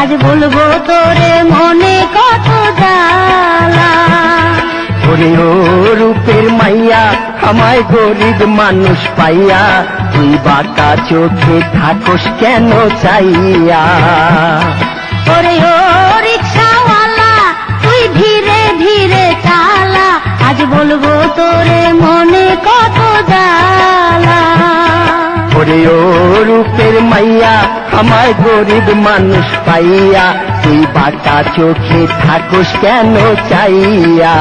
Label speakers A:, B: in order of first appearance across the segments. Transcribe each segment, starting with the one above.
A: আজ বলবো তোরে মনে কত জ্বালা।
B: ওরে ও রূপের মাইয়া আমায় গরিব মানুষ পাইয়া তুই বাঁকা চোখে থাকোস কেন চাইয়া।
A: ওরে ও রিক্সাওয়ালা তুই ধীরে ধীরে চালা, আজ বলবো তোরে মনে কত জ্বালা।
B: ওরে ও রূপের মাইয়া আমায় গরিব মানুষ পাইয়া তুই বাঁকা চোখে থাকোস কেন চাইয়া।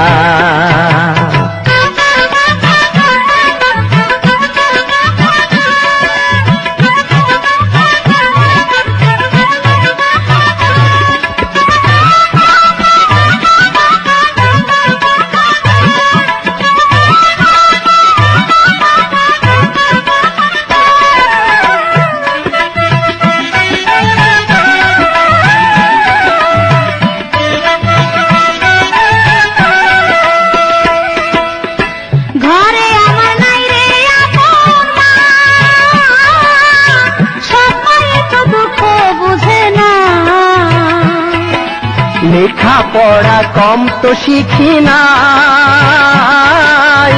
B: লেখা পড়া কম তো শিখি নাই,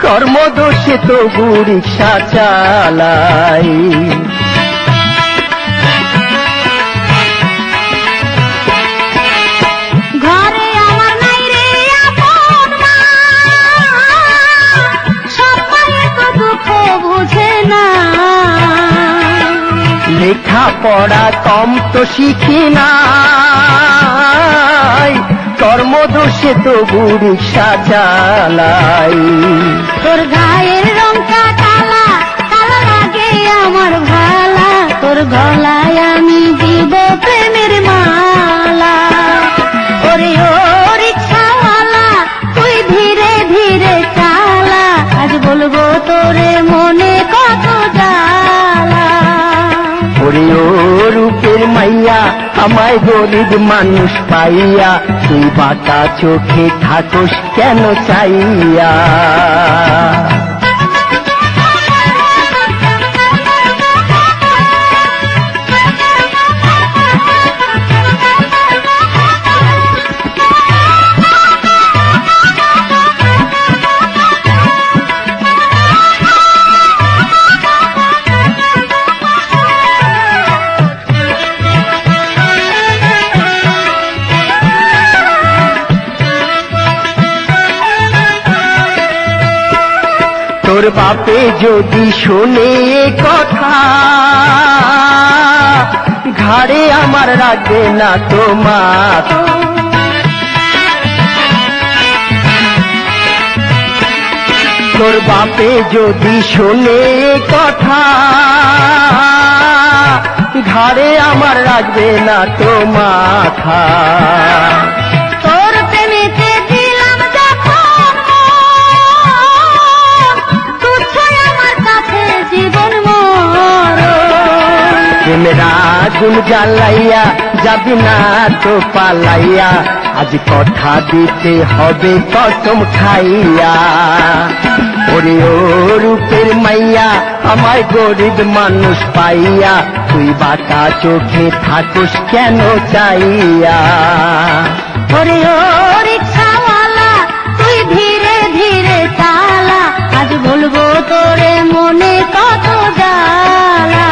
B: কর্মদোষে তবু রিক্সা চালাই।
A: ঘরে আমার নাই রে আপন মা, সবাই তো দুঃখ বুঝে না।
B: লেখা পড়া কম তো শিখি নাই, কর্মদোষে তবু রিক্সা চালাই।
A: তোর গায়ের রংটা কালা, কালা লাগে আমার ভালা, তোর গলায় আমি দিব প্রেমের মালা। ওরে ও রিক্সাওয়ালা তুই ধীরে ধীরে চালা, আজ বলবো তোরে মনে কত জ্বালা।
B: ওরে ও রূপের মাইয়া আমায় গরিব মানুষ পাইয়া তুই বাঁকা চোখে থাকোস কেন চাইয়া। তোর বাপে যদি শোনে কথা ঘাড়ে আমার রাখবে না তো মাথা। তোর বাপে যদি শোনে কথা ঘাড়ে আমার রাখবে না তো মাথা।
A: তোর প্রেমেতে দিলাম যখন তুচ্ছ আমার কাছে জীবন মরণ।
B: প্রেমের আগুন জ্বালাইয়া যাবি না তো পালাইয়া, আজ কথা দিতে হবে কসম খাইয়া। ওরে ও রূপের মাইয়া আমায় গরিব মানুষ পাইয়া তুই বাঁকা চোখে থাকোস কেন চাইয়া।
A: ওরে ও রিক্সাওয়ালা তুই ধীরে ধীরে চালা, আজ বলবো তোরে মনে কত জ্বালা।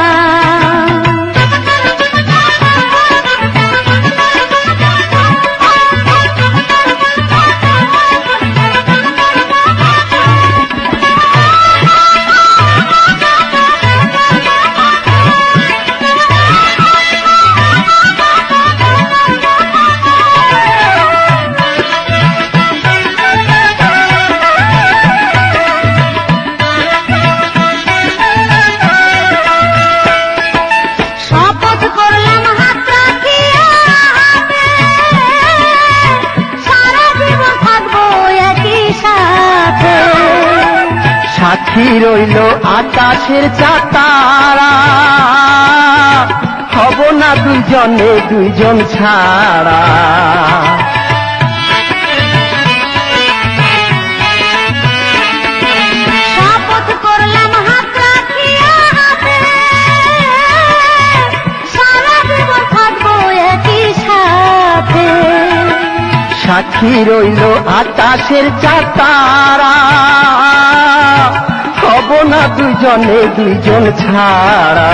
B: সাক্ষী রইল আকাশের চাতারা, হব না দুজনে দুইজন ছাড়া।
A: শপথ করলাম হাত রাখিয়া হাতে, সারা জীবন থাকবো একই
B: সাক্ষী রইল আকাশের চাতারা, হব না দুজনে দুইজন ছাড়া।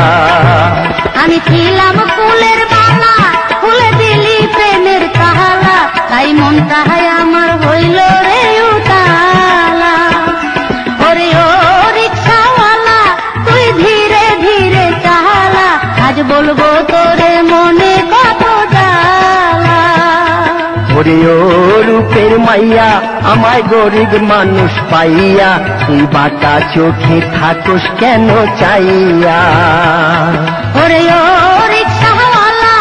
A: আমি ছিলাম ফুলের মালা, ফুলে দিলি প্রেমের তালা, তাই মনটাই আমার হইল রে উতালা। ওরে ও রিক্সাওয়ালা, তুই ধীরে ধীরে চালা, আজ বলবো তোরে মনে কত জ্বালা।
B: ওরে ও রূপের মাইয়া, আমায় গরিব মানুষ পাইয়া, তুই বাটা চোখে থাকোস কেন চাইয়া।
A: ওরে ও রিক্সাওয়ালা,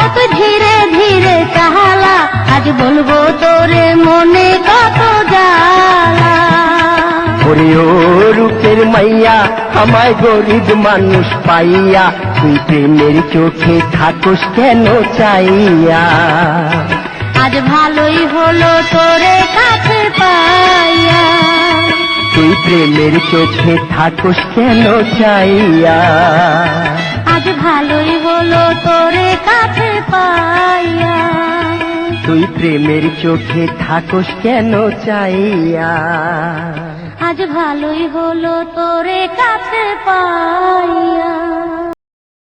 A: ও তুই ধীরে ধীরে চালা, আজ বলবো তোরে মনে কত জ্বালা।
B: ওরে ও রূপের মাইয়া, আমায় গরিব মানুষ পাইয়া, তুই প্রেমের চোখে থাকোস কেন চাইয়া।
A: আজ ভালোই হলো তোরে কাছে পাইয়া,
B: তুই প্রেমের চোখে থাকোস কেন চাইয়া।
A: আজ ভালোই হলো তোরে কাছে পাইয়া,
B: তুই প্রেমের চোখে থাকোস কেন চাইয়া।
A: আজ ভালোই হলো তোরে কাছে পাইয়া।